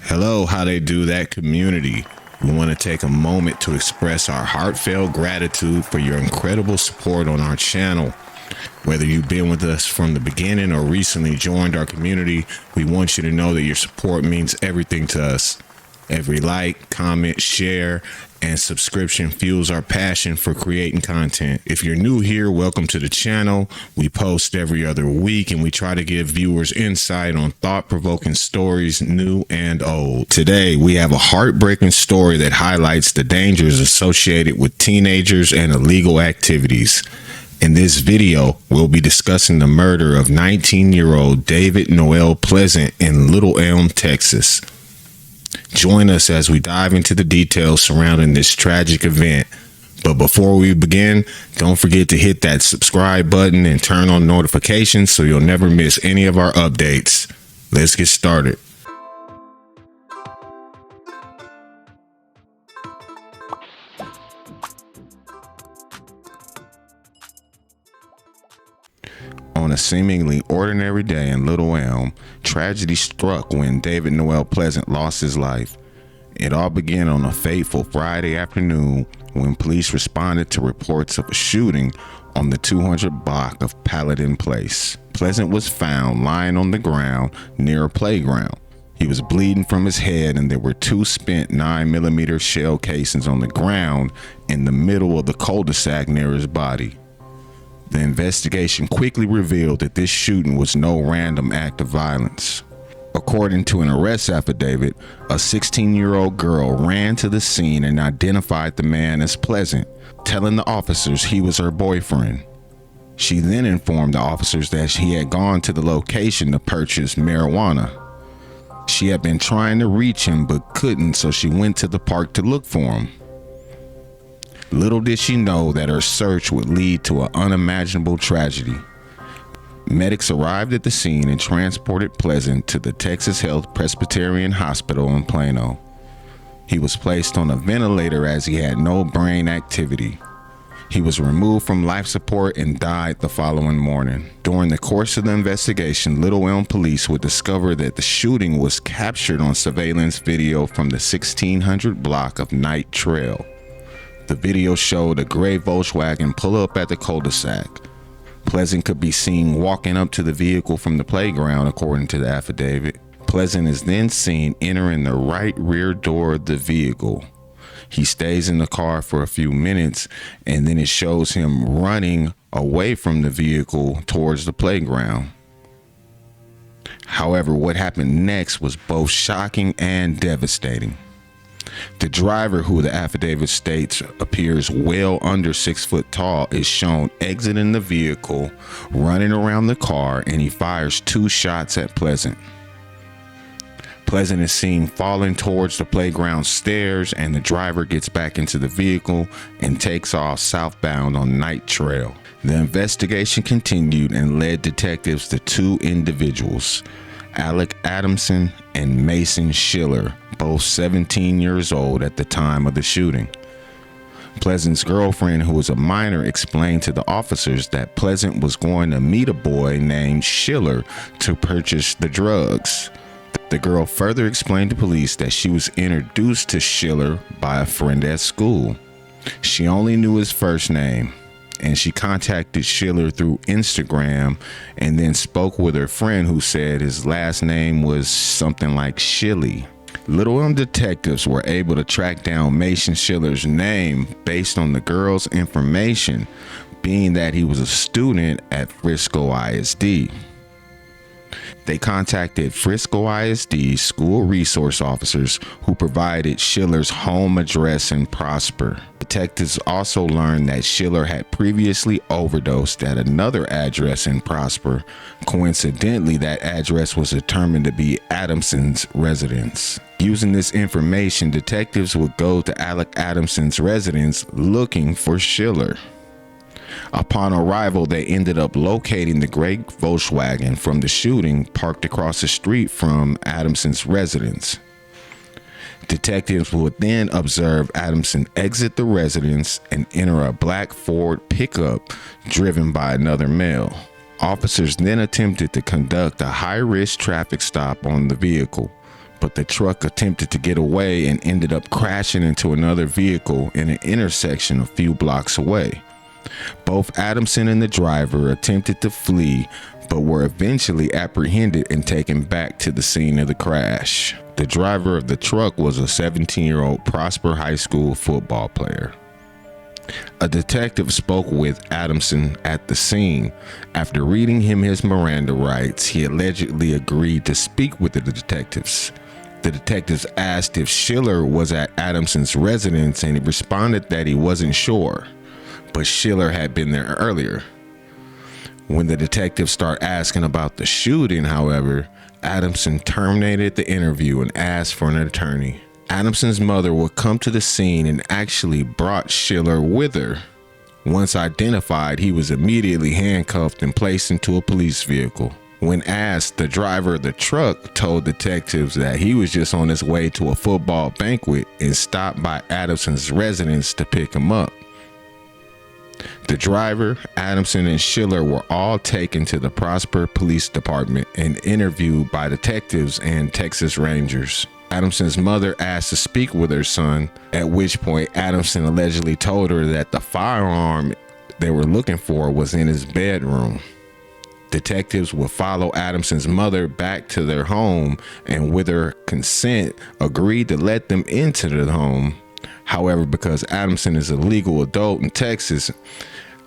Hello, how they do that community. We want to take a moment to express our heartfelt gratitude for your incredible support on our channel. Whether you've been with us from the beginning or recently joined our community, we want you to know that your support means everything to us. Every like, comment, share, and subscription fuels our passion for creating content. If you're new here, welcome to the channel. We post every other week and we try to give viewers insight on thought-provoking stories, new and old. Today, we have a heartbreaking story that highlights the dangers associated with teenagers and illegal activities. In this video, we'll be discussing the murder of 19-year-old David Noel Pleasant in Little Elm, Texas. Join us as we dive into the details surrounding this tragic event. But before we begin, don't forget to hit that subscribe button and turn on notifications so you'll never miss any of our updates. Let's get started. On a seemingly ordinary day in Little Elm, tragedy struck when David Noel Pleasant lost his life. It all began on a fateful Friday afternoon when police responded to reports of a shooting on the 200 block of Paladin Place. Pleasant was found lying on the ground near a playground. He was bleeding from his head and there were two spent 9mm shell casings on the ground in the middle of the cul-de-sac near his body. The investigation quickly revealed that this shooting was no random act of violence. According to an arrest affidavit, a 16-year-old girl ran to the scene and identified the man as Pleasant, telling the officers he was her boyfriend. She then informed the officers that he had gone to the location to purchase marijuana. She had been trying to reach him but couldn't, so she went to the park to look for him. Little did she know that her search would lead to an unimaginable tragedy. Medics arrived at the scene and transported Pleasant to the Texas Health Presbyterian Hospital in Plano. He was placed on a ventilator as he had no brain activity. He was removed from life support and died the following morning. During the course of the investigation, Little Elm police would discover that the shooting was captured on surveillance video from the 1600 block of Night Trail. The video showed a gray Volkswagen pull up at the cul-de-sac. Pleasant could be seen walking up to the vehicle from the playground, according to the affidavit. Pleasant is then seen entering the right rear door of the vehicle. He stays in the car for a few minutes, and then it shows him running away from the vehicle towards the playground. However, what happened next was both shocking and devastating. The driver, who the affidavit states appears well under 6 foot tall, is shown exiting the vehicle, running around the car, and he fires 2 shots at Pleasant. Pleasant is seen falling towards the playground stairs, and the driver gets back into the vehicle and takes off southbound on Night Trail. The investigation continued and led detectives to 2 individuals, Alec Adamson and Mason Schiller, both 17 years old at the time of the shooting. Pleasant's girlfriend, who was a minor, explained to the officers that Pleasant was going to meet a boy named Schiller to purchase the drugs. The girl further explained to police that she was introduced to Schiller by a friend at school. She only knew his first name, and she contacted Schiller through Instagram and then spoke with her friend who said his last name was something like Shilly. Little Elm detectives were able to track down Mason Schiller's name based on the girl's information, being that he was a student at Frisco ISD. They contacted Frisco ISD school resource officers who provided Schiller's home address in Prosper. Detectives also learned that Schiller had previously overdosed at another address in Prosper. Coincidentally, that address was determined to be Adamson's residence. Using this information, detectives would go to Alec Adamson's residence looking for Schiller. Upon arrival, they ended up locating the gray Volkswagen from the shooting parked across the street from Adamson's residence. Detectives would then observe Adamson exit the residence and enter a black Ford pickup driven by another male. Officers then attempted to conduct a high-risk traffic stop on the vehicle, but the truck attempted to get away and ended up crashing into another vehicle in an intersection a few blocks away. Both Adamson and the driver attempted to flee, but were eventually apprehended and taken back to the scene of the crash. The driver of the truck was a 17-year-old Prosper High School football player. A detective spoke with Adamson at the scene. After reading him his Miranda rights, he allegedly agreed to speak with the detectives. The detectives asked if Schiller was at Adamson's residence, and he responded that he wasn't sure, but Schiller had been there earlier. When the detectives started asking about the shooting, however, Adamson terminated the interview and asked for an attorney. Adamson's mother would come to the scene and actually brought Schiller with her. Once identified, he was immediately handcuffed and placed into a police vehicle. When asked, the driver of the truck told detectives that he was just on his way to a football banquet and stopped by Adamson's residence to pick him up. The driver, Adamson, and Schiller were all taken to the Prosper Police Department and interviewed by detectives and Texas Rangers. Adamson's mother asked to speak with her son, at which point Adamson allegedly told her that the firearm they were looking for was in his bedroom. Detectives would follow Adamson's mother back to their home and, with her consent, agreed to let them into the home. However, because Adamson is a legal adult in Texas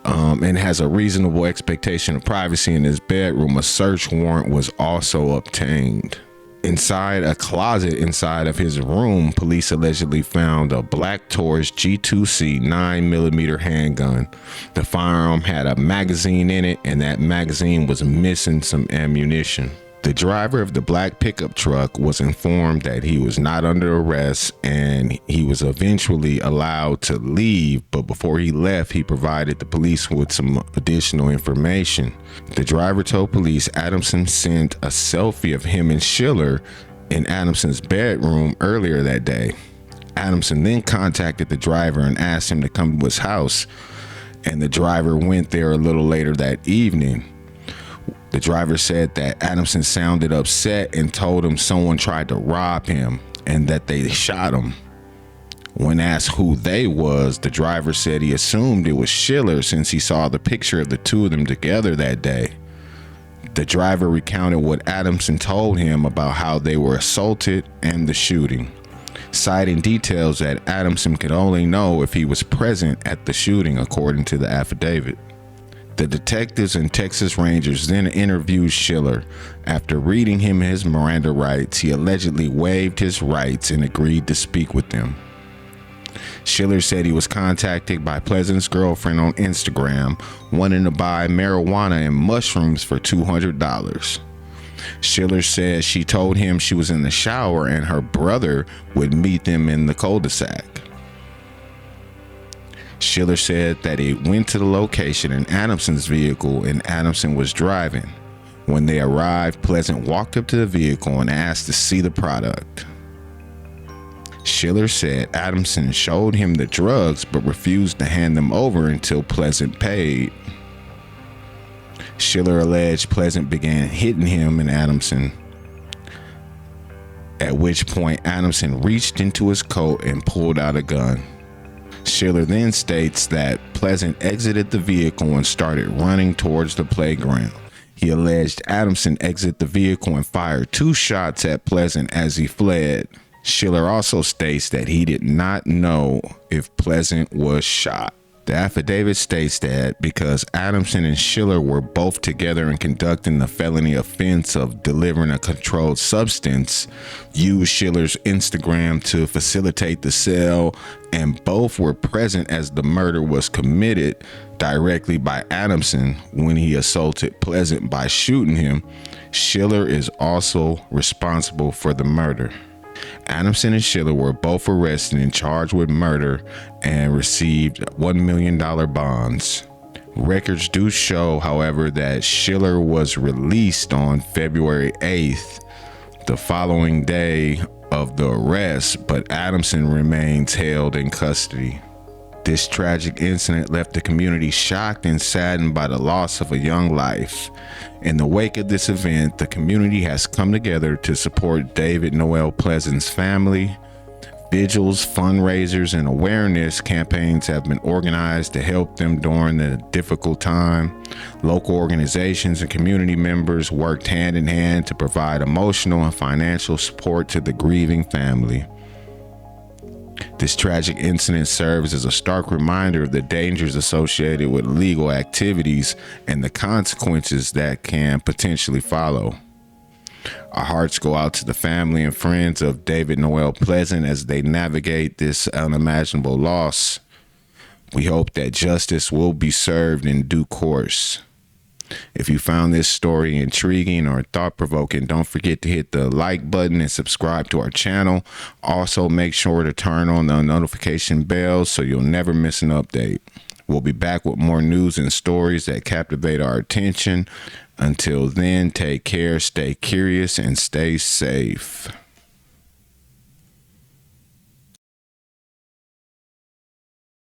and has a reasonable expectation of privacy in his bedroom, a search warrant was also obtained. Inside a closet inside of his room, police allegedly found a black Taurus G2C 9mm handgun. The firearm had a magazine in it, and that magazine was missing some ammunition. The driver of the black pickup truck was informed that he was not under arrest, and he was eventually allowed to leave, but before he left, he provided the police with some additional information. The driver told police Adamson sent a selfie of him and Schiller in Adamson's bedroom earlier that day. Adamson then contacted the driver and asked him to come to his house, and the driver went there a little later that evening. The driver said that Adamson sounded upset and told him someone tried to rob him and that they shot him. When asked who they was, the driver said he assumed it was Schiller since he saw the picture of the two of them together that day. The driver recounted what Adamson told him about how they were assaulted and the shooting, citing details that Adamson could only know if he was present at the shooting, according to the affidavit. The detectives and Texas Rangers then interviewed Schiller. After reading him his Miranda rights, he allegedly waived his rights and agreed to speak with them. Schiller said he was contacted by Pleasant's girlfriend on Instagram, wanting to buy marijuana and mushrooms for $200. Schiller said she told him she was in the shower and her brother would meet them in the cul-de-sac. Schiller said that he went to the location in Adamson's vehicle and Adamson was driving. When they arrived, Pleasant walked up to the vehicle and asked to see the product. Schiller said Adamson showed him the drugs but refused to hand them over until Pleasant paid. Schiller alleged Pleasant began hitting him and Adamson, at which point Adamson reached into his coat and pulled out a gun. Schiller then states that Pleasant exited the vehicle and started running towards the playground. He alleged Adamson exited the vehicle and fired 2 shots at Pleasant as he fled. Schiller also states that he did not know if Pleasant was shot. The affidavit states that because Adamson and Schiller were both together in conducting the felony offense of delivering a controlled substance, used Schiller's Instagram to facilitate the sale, and both were present as the murder was committed directly by Adamson when he assaulted Pleasant by shooting him, Schiller is also responsible for the murder. Adamson and Schiller were both arrested and charged with murder and received $1 million bonds. Records do show, however, that Schiller was released on February 8th, the following day of the arrest, but Adamson remains held in custody. This tragic incident left the community shocked and saddened by the loss of a young life. In the wake of this event, the community has come together to support David Noel Pleasant's family. Vigils, fundraisers, and awareness campaigns have been organized to help them during the difficult time. Local organizations and community members worked hand in hand to provide emotional and financial support to the grieving family. This tragic incident serves as a stark reminder of the dangers associated with illegal activities and the consequences that can potentially follow. Our hearts go out to the family and friends of David Noel Pleasant as they navigate this unimaginable loss. We hope that justice will be served in due course. If you found this story intriguing or thought-provoking, don't forget to hit the like button and subscribe to our channel. Also, make sure to turn on the notification bell so you'll never miss an update. We'll be back with more news and stories that captivate our attention. Until then, take care, stay curious, and stay safe.